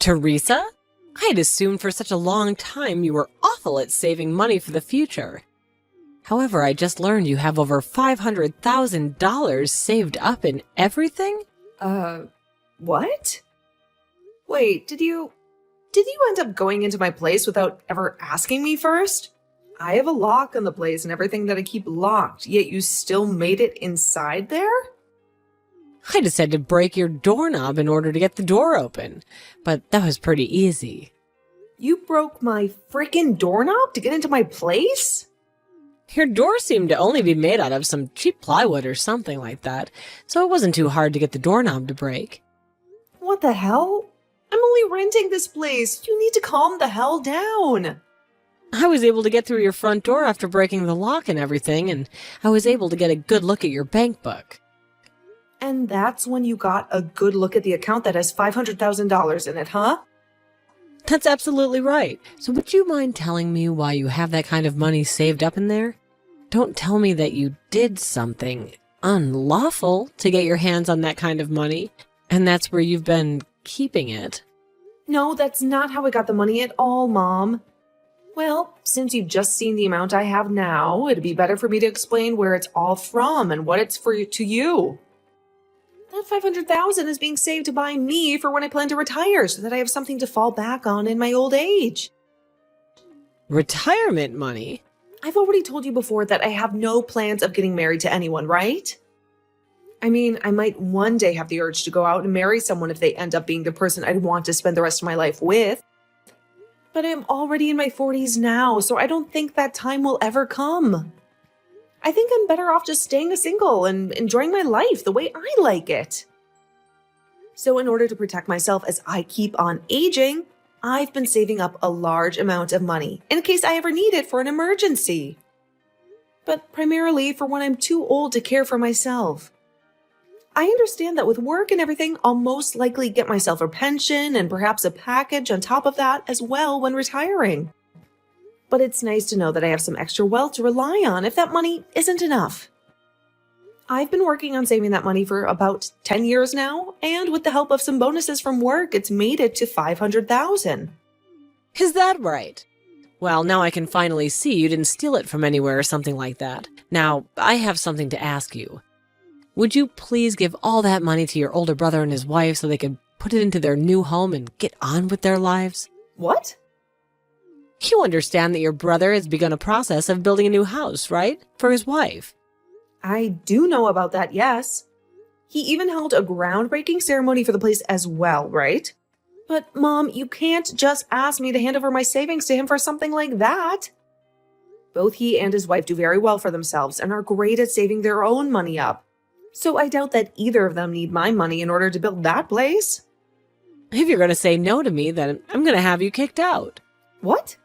Teresa? I'd assumed for such a long time you were awful at saving money for the future. However, I just learned you have over $500,000 saved up in everything? What? Wait, did you end up going into my place without ever asking me first? I have a lock on the place and everything that I keep locked, yet you still made it inside there? I just had to break your doorknob in order to get the door open, but that was pretty easy. You broke my frickin' doorknob to get into my place? Your door seemed to only be made out of some cheap plywood or something like that, so it wasn't too hard to get the doorknob to break. What the hell? I'm only renting this place. You need to calm the hell down. I was able to get through your front door after breaking the lock and everything, and I was able to get a good look at your bank book. And that's when you got a good look at the account that has $500,000 in it, huh? That's absolutely right. So would you mind telling me why you have that kind of money saved up in there? Don't tell me that you did something unlawful to get your hands on that kind of money, and that's where you've been keeping it. No, that's not how I got the money at all, Mom. Well, since you've just seen the amount I have now, it'd be better for me to explain where it's all from and what it's to you. That $500,000 is being saved by me for when I plan to retire so that I have something to fall back on in my old age. Retirement money? I've already told you before that I have no plans of getting married to anyone, right? I mean, I might one day have the urge to go out and marry someone if they end up being the person I'd want to spend the rest of my life with. But I'm already in my 40s now, so I don't think that time will ever come. I think I'm better off just staying single and enjoying my life the way I like it. So in order to protect myself as I keep on aging, I've been saving up a large amount of money in case I ever need it for an emergency. But primarily for when I'm too old to care for myself. I understand that with work and everything, I'll most likely get myself a pension and perhaps a package on top of that as well when retiring. But it's nice to know that I have some extra wealth to rely on if that money isn't enough. I've been working on saving that money for about 10 years now, and with the help of some bonuses from work, it's made it to $500,000. Is that right? Well, now I can finally see you didn't steal it from anywhere or something like that. Now, I have something to ask you. Would you please give all that money to your older brother and his wife so they could put it into their new home and get on with their lives? What? You understand that your brother has begun a process of building a new house, right? For his wife. I do know about that, yes. He even held a groundbreaking ceremony for the place as well, right? But, Mom, you can't just ask me to hand over my savings to him for something like that. Both he and his wife do very well for themselves and are great at saving their own money up. So I doubt that either of them need my money in order to build that place. If you're going to say no to me, then I'm going to have you kicked out. What?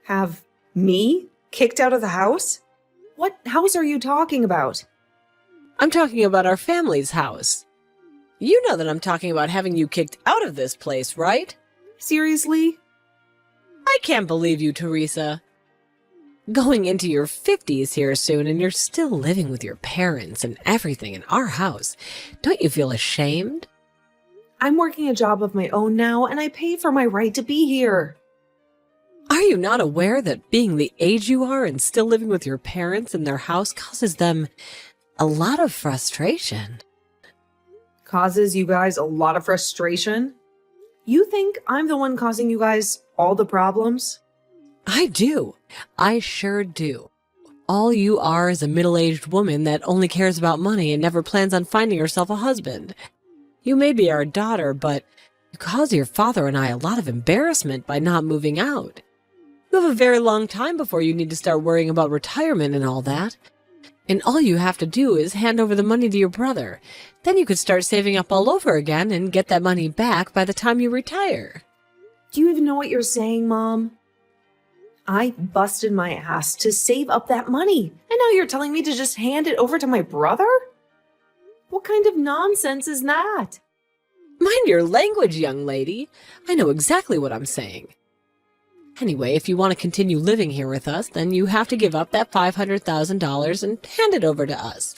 Have me kicked out of the house? What house are you talking about? I'm talking about our family's house. You know that I'm talking about having you kicked out of this place, right? Seriously? I can't believe you, Teresa. Going into your 50s here soon, and you're still living with your parents and everything in our house. Don't you feel ashamed? I'm working a job of my own now, and I pay for my right to be here. Are you not aware that being the age you are and still living with your parents in their house causes them a lot of frustration? Causes you guys a lot of frustration? You think I'm the one causing you guys all the problems? I do. I sure do. All you are is a middle-aged woman that only cares about money and never plans on finding herself a husband. You may be our daughter, but you cause your father and I a lot of embarrassment by not moving out. You have a very long time before you need to start worrying about retirement and all that. And all you have to do is hand over the money to your brother. Then you could start saving up all over again and get that money back by the time you retire. Do you even know what you're saying, Mom? I busted my ass to save up that money, and now you're telling me to just hand it over to my brother? What kind of nonsense is that? Mind your language, young lady. I know exactly what I'm saying. Anyway, if you want to continue living here with us, then you have to give up that $500,000 and hand it over to us.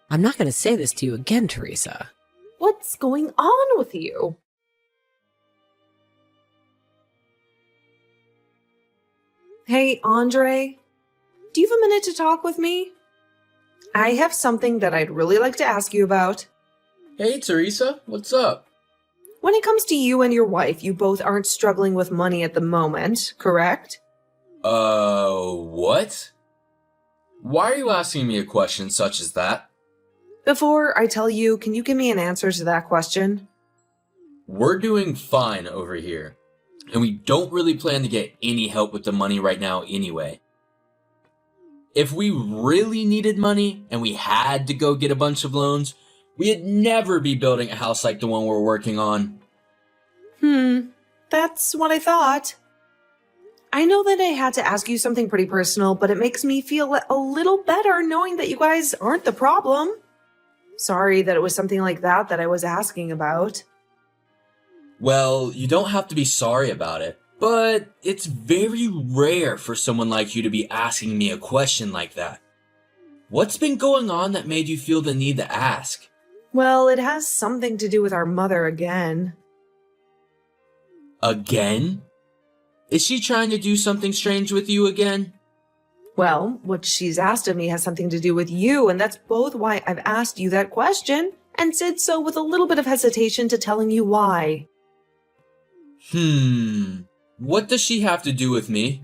I'm not going to say this to you again, Teresa. What's going on with you? Hey, Andre, do you have a minute to talk with me? I have something that I'd really like to ask you about. Hey, Teresa, what's up? When it comes to you and your wife, you both aren't struggling with money at the moment, correct? What? Why are you asking me a question such as that? Before I tell you, can you give me an answer to that question? We're doing fine over here, and we don't really plan to get any help with the money right now anyway. If we really needed money and we had to go get a bunch of loans, we'd never be building a house like the one we're working on. That's what I thought. I know that I had to ask you something pretty personal, but it makes me feel a little better knowing that you guys aren't the problem. Sorry that it was something like that I was asking about. Well, you don't have to be sorry about it, but it's very rare for someone like you to be asking me a question like that. What's been going on that made you feel the need to ask? Well, it has something to do with our mother again. Again? Is she trying to do something strange with you again? Well, what she's asked of me has something to do with you, and that's both why I've asked you that question, and said so with a little bit of hesitation to telling you why. What does she have to do with me?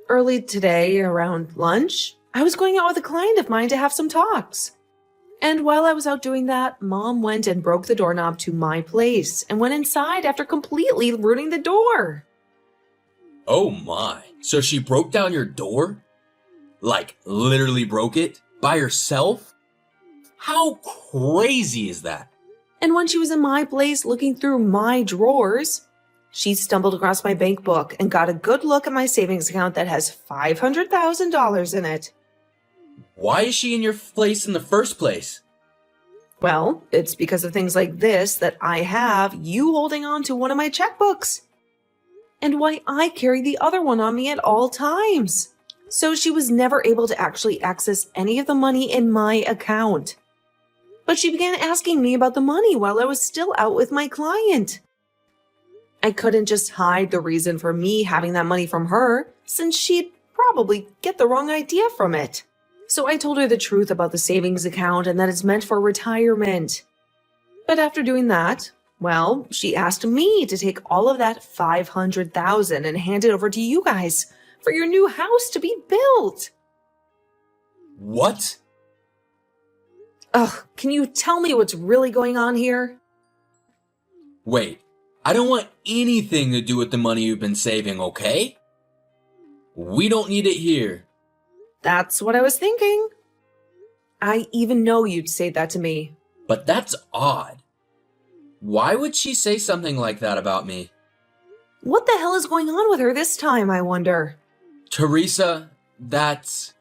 Early today, around lunch, I was going out with a client of mine to have some talks. And while I was out doing that, Mom went and broke the doorknob to my place and went inside after completely ruining the door. Oh my, so she broke down your door? Like, literally broke it? By herself? How crazy is that? And when she was in my place looking through my drawers, she stumbled across my bank book and got a good look at my savings account that has $500,000 in it. Why is she in your place in the first place? Well, it's because of things like this that I have you holding on to one of my checkbooks. And why I carry the other one on me at all times. So she was never able to actually access any of the money in my account. But she began asking me about the money while I was still out with my client. I couldn't just hide the reason for me having that money from her, since she'd probably get the wrong idea from it. So I told her the truth about the savings account and that it's meant for retirement. But after doing that, well, she asked me to take all of that $500,000 and hand it over to you guys for your new house to be built. What? Ugh, can you tell me what's really going on here? Wait, I don't want anything to do with the money you've been saving, okay? We don't need it here. That's what I was thinking. I even know you'd say that to me. But that's odd. Why would she say something like that about me? What the hell is going on with her this time, I wonder? Teresa, that's...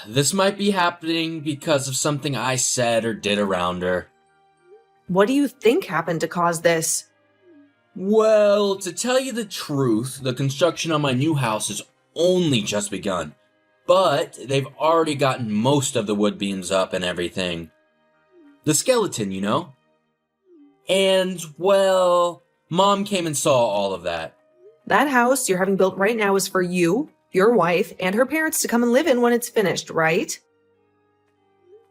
this might be happening because of something I said or did around her. What do you think happened to cause this? Well, to tell you the truth, the construction on my new house has only just begun. But they've already gotten most of the wood beams up and everything. The skeleton, you know? And, well, Mom came and saw all of that. That house you're having built right now is for you, your wife, and her parents to come and live in when it's finished, right?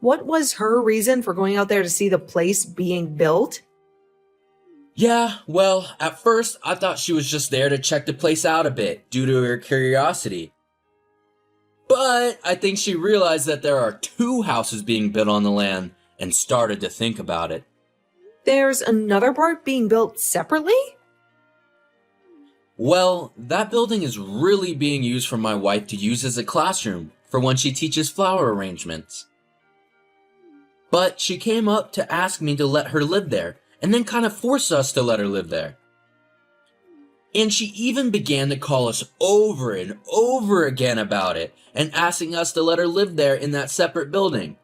What was her reason for going out there to see the place being built? Yeah, well, at first I thought she was just there to check the place out a bit, due to her curiosity. But I think she realized that there are 2 houses being built on the land and started to think about it. There's another part being built separately? Well, that building is really being used for my wife to use as a classroom for when she teaches flower arrangements. But she came up to ask me to let her live there, and then kind of force us to let her live there. And she even began to call us over and over again about it, and asking us to let her live there in that separate building.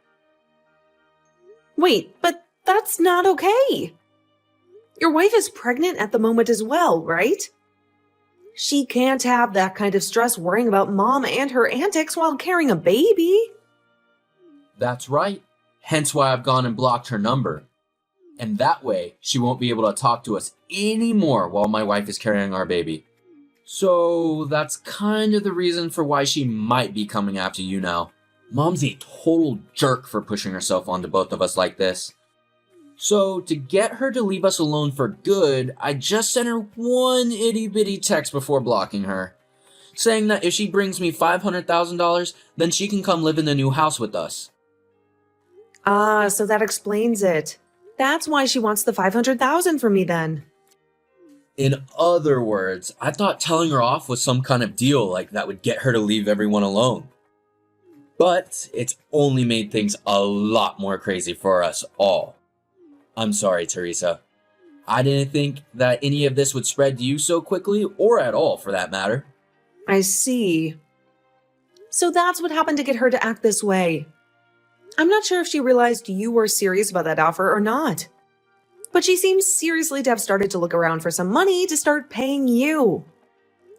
Wait, but that's not okay. Your wife is pregnant at the moment as well, right? She can't have that kind of stress worrying about Mom and her antics while carrying a baby. That's right. Hence why I've gone and blocked her number. And that way, she won't be able to talk to us anymore while my wife is carrying our baby. So that's kind of the reason for why she might be coming after you now. Mom's a total jerk for pushing herself onto both of us like this. So to get her to leave us alone for good, I just sent her one itty-bitty text before blocking her, saying that if she brings me $500,000, then she can come live in the new house with us. Ah, so that explains it. That's why she wants the $500,000 from me then. In other words, I thought telling her off was some kind of deal like that would get her to leave everyone alone. But it's only made things a lot more crazy for us all. I'm sorry, Teresa. I didn't think that any of this would spread to you so quickly, or at all for that matter. I see. So that's what happened to get her to act this way. I'm not sure if she realized you were serious about that offer or not. But she seems seriously to have started to look around for some money to start paying you.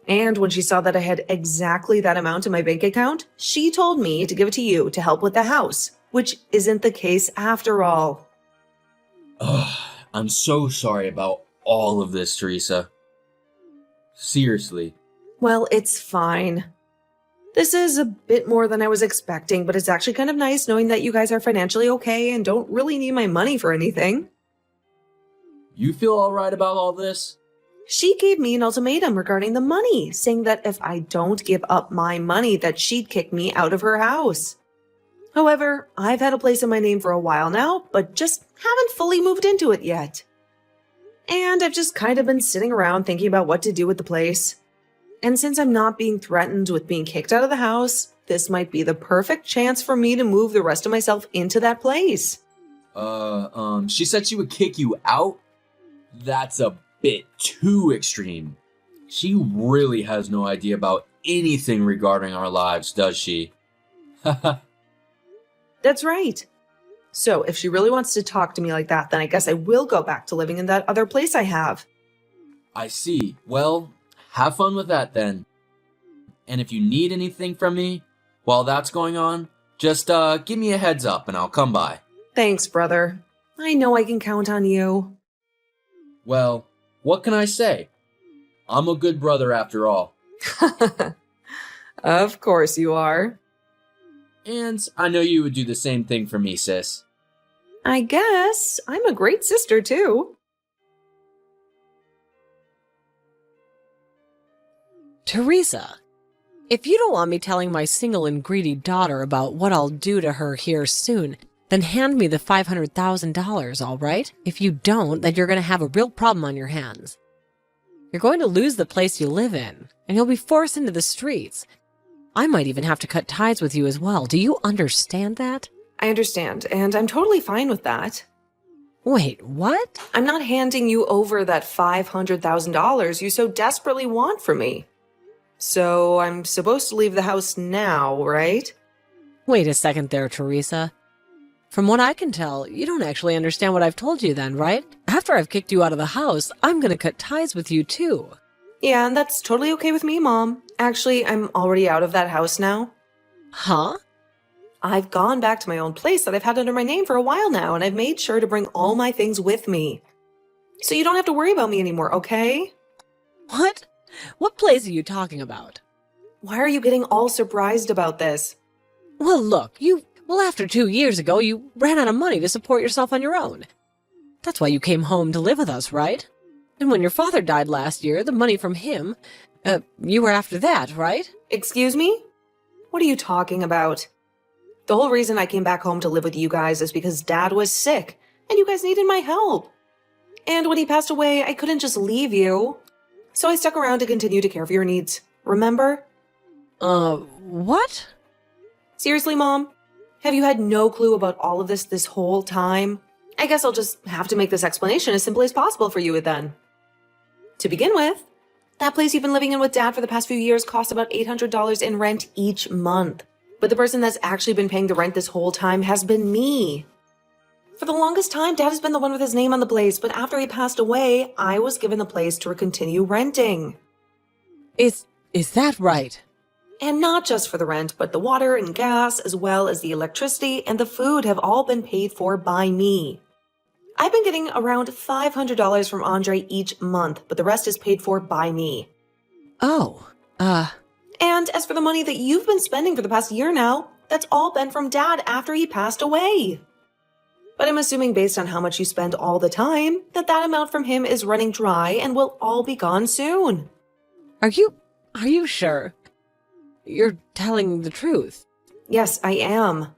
And when she saw that I had exactly that amount in my bank account, she told me to give it to you to help with the house, which isn't the case after all. Ugh, I'm so sorry about all of this, Teresa. Seriously. Well, it's fine. This is a bit more than I was expecting, but it's actually kind of nice knowing that you guys are financially okay and don't really need my money for anything. You feel alright about all this? She gave me an ultimatum regarding the money, saying that if I don't give up my money, that she'd kick me out of her house. However, I've had a place in my name for a while now, but just haven't fully moved into it yet. And I've just kind of been sitting around thinking about what to do with the place. And since I'm not being threatened with being kicked out of the house, this might be the perfect chance for me to move the rest of myself into that place. She said she would kick you out? That's a bit too extreme. She really has no idea about anything regarding our lives, does she? That's right. So if she really wants to talk to me like that, then I guess I will go back to living in that other place I have. I see. Well, have fun with that then. And if you need anything from me while that's going on, just give me a heads up and I'll come by. Thanks, brother. I know I can count on you. Well, what can I say? I'm a good brother after all. Of course you are. And I know you would do the same thing for me, sis. I guess I'm a great sister too. Teresa, if you don't want me telling my single and greedy daughter about what I'll do to her here soon, then hand me the $500,000, all right? If you don't, then you're going to have a real problem on your hands. You're going to lose the place you live in, and you'll be forced into the streets. I might even have to cut ties with you as well. Do you understand that? I understand, and I'm totally fine with that. Wait, what? I'm not handing you over that $500,000 you so desperately want from me. So I'm supposed to leave the house now, right? Wait a second there, Teresa. From what I can tell, you don't actually understand what I've told you then, right? After I've kicked you out of the house, I'm gonna cut ties with you too. Yeah, and that's totally okay with me, Mom. Actually, I'm already out of that house now. Huh? I've gone back to my own place that I've had under my name for a while now, and I've made sure to bring all my things with me. So you don't have to worry about me anymore, okay? What? What place are you talking about? Why are you getting all surprised about this? Well, look, after 2 years ago, you ran out of money to support yourself on your own. That's why you came home to live with us, right? And when your father died last year, the money from him, you were after that, right? Excuse me? What are you talking about? The whole reason I came back home to live with you guys is because Dad was sick, and you guys needed my help. And when he passed away, I couldn't just leave you. So I stuck around to continue to care for your needs. Remember? What? Seriously, Mom? Have you had no clue about all of this whole time? I guess I'll just have to make this explanation as simple as possible for you then. To begin with, that place you've been living in with Dad for the past few years costs about $800 in rent each month. But the person that's actually been paying the rent this whole time has been me. For the longest time, Dad has been the one with his name on the place, but after he passed away, I was given the place to continue renting. Is that right? And not just for the rent, but the water and gas, as well as the electricity and the food have all been paid for by me. I've been getting around $500 from Andre each month, but the rest is paid for by me. Oh, And as for the money that you've been spending for the past year now, that's all been from Dad after he passed away. But I'm assuming based on how much you spend all the time, that amount from him is running dry and will all be gone soon. are you sure? You're telling the truth. Yes, I am.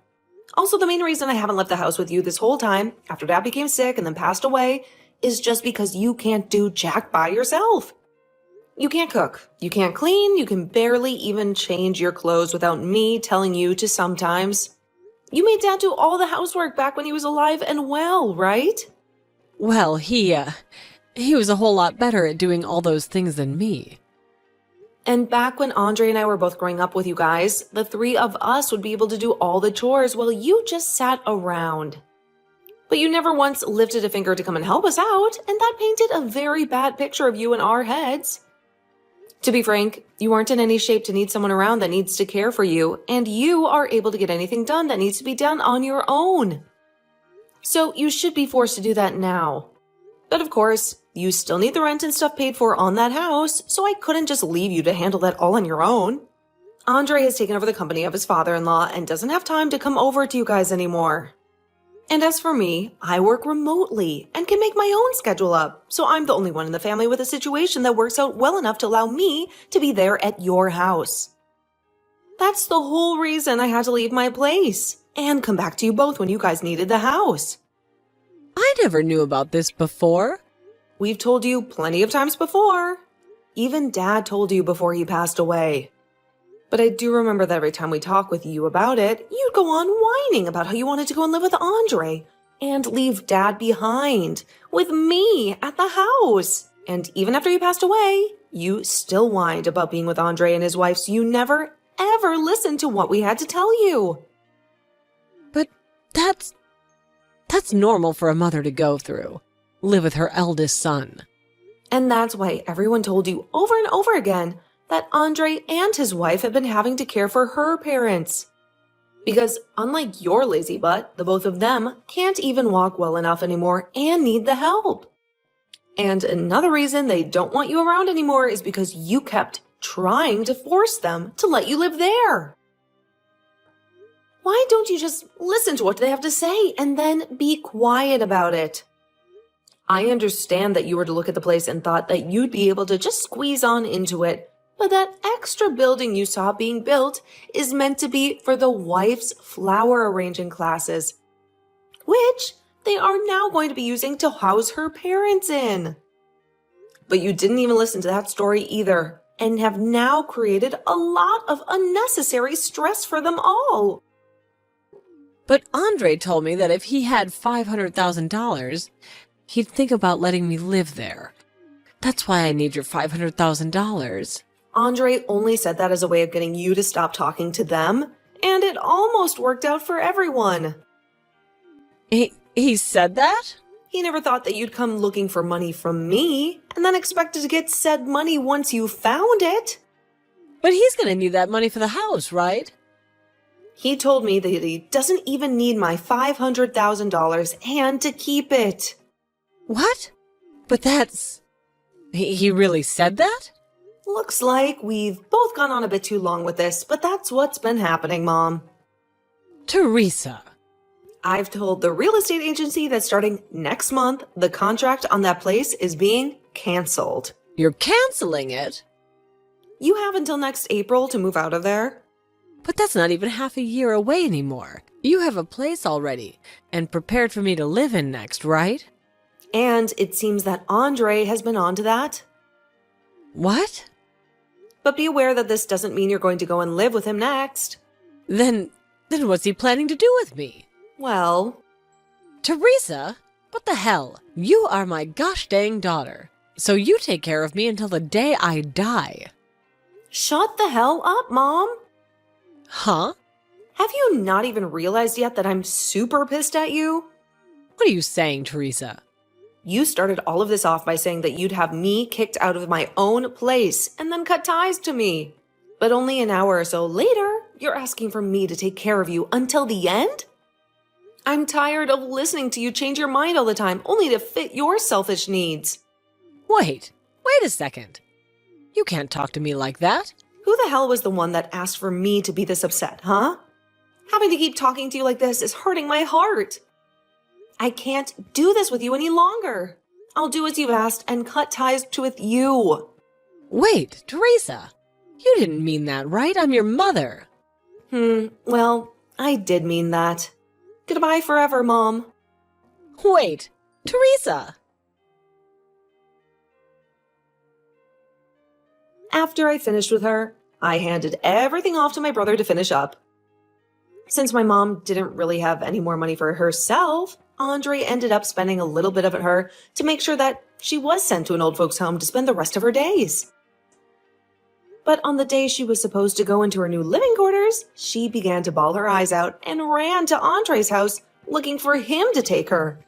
Also, the main reason I haven't left the house with you this whole time, after Dad became sick and then passed away, is just because you can't do jack by yourself. You can't cook, you can't clean, you can barely even change your clothes without me telling you to sometimes. You made Dad do all the housework back when he was alive and well, right? Well, he was a whole lot better at doing all those things than me. And back when Andre and I were both growing up with you guys, the three of us would be able to do all the chores while you just sat around. But you never once lifted a finger to come and help us out, and that painted a very bad picture of you in our heads. To be frank, you aren't in any shape to need someone around that needs to care for you, and you are able to get anything done that needs to be done on your own. So you should be forced to do that now. But of course, you still need the rent and stuff paid for on that house, so I couldn't just leave you to handle that all on your own. Andre has taken over the company of his father-in-law and doesn't have time to come over to you guys anymore. And as for me, I work remotely and can make my own schedule up, so I'm the only one in the family with a situation that works out well enough to allow me to be there at your house. That's the whole reason I had to leave my place and come back to you both when you guys needed the house. I never knew about this before. We've told you plenty of times before. Even Dad told you before he passed away. But I do remember that every time we talk with you about it, you'd go on whining about how you wanted to go and live with Andre and leave Dad behind with me at the house. And even after he passed away, you still whined about being with Andre and his wife, so you never, ever listened to what we had to tell you. But that's normal for a mother to go through. Live with her eldest son. And that's why everyone told you over and over again that Andre and his wife have been having to care for her parents. Because unlike your lazy butt, the both of them can't even walk well enough anymore and need the help. And another reason they don't want you around anymore is because you kept trying to force them to let you live there. Why don't you just listen to what they have to say and then be quiet about it? I understand that you were to look at the place and thought that you'd be able to just squeeze on into it, but that extra building you saw being built is meant to be for the wife's flower arranging classes, which they are now going to be using to house her parents in. But you didn't even listen to that story either, and have now created a lot of unnecessary stress for them all. But Andre told me that if he had $500,000, he'd think about letting me live there. That's why I need your $500,000. Andre only said that as a way of getting you to stop talking to them, and it almost worked out for everyone. He said that? He never thought that you'd come looking for money from me, and then expected to get said money once you found it. But he's gonna need that money for the house, right? He told me that he doesn't even need my $500,000 and to keep it. What? But that's... He really said that? Looks like we've both gone on a bit too long with this, but that's what's been happening, Mom. Teresa. I've told the real estate agency that starting next month, the contract on that place is being canceled. You're canceling it? You have until next April to move out of there. But that's not even half a year away anymore. You have a place already, and prepared for me to live in next, right? And it seems that Andre has been on to that. What? But be aware that this doesn't mean you're going to go and live with him next. Then what's he planning to do with me? Well... Teresa? What the hell? You are my gosh dang daughter. So you take care of me until the day I die. Shut the hell up, Mom! Huh? Have you not even realized yet that I'm super pissed at you? What are you saying, Teresa? You started all of this off by saying that you'd have me kicked out of my own place and then cut ties to me. But only an hour or so later, you're asking for me to take care of you until the end? I'm tired of listening to you change your mind all the time, only to fit your selfish needs. Wait a second. You can't talk to me like that. Who the hell was the one that asked for me to be this upset, huh? Having to keep talking to you like this is hurting my heart. I can't do this with you any longer. I'll do as you've asked and cut ties with you. Wait, Teresa. You didn't mean that, right? I'm your mother. Well, I did mean that. Goodbye forever, Mom. Wait, Teresa. After I finished with her, I handed everything off to my brother to finish up. Since my mom didn't really have any more money for herself, Andre ended up spending a little bit of it her to make sure that she was sent to an old folks' home to spend the rest of her days. But on the day she was supposed to go into her new living quarters, she began to bawl her eyes out and ran to Andre's house looking for him to take her.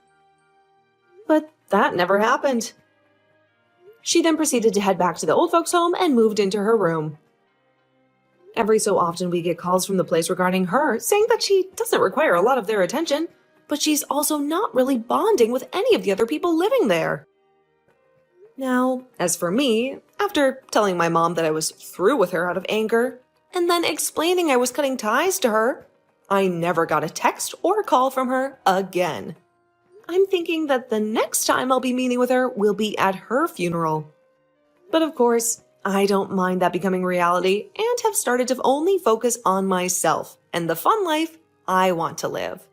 But that never happened. She then proceeded to head back to the old folks' home and moved into her room. Every so often we get calls from the place regarding her, saying that she doesn't require a lot of their attention, but she's also not really bonding with any of the other people living there. Now, as for me, after telling my mom that I was through with her out of anger, and then explaining I was cutting ties to her, I never got a text or a call from her again. I'm thinking that the next time I'll be meeting with her will be at her funeral. But of course, I don't mind that becoming reality and have started to only focus on myself and the fun life I want to live.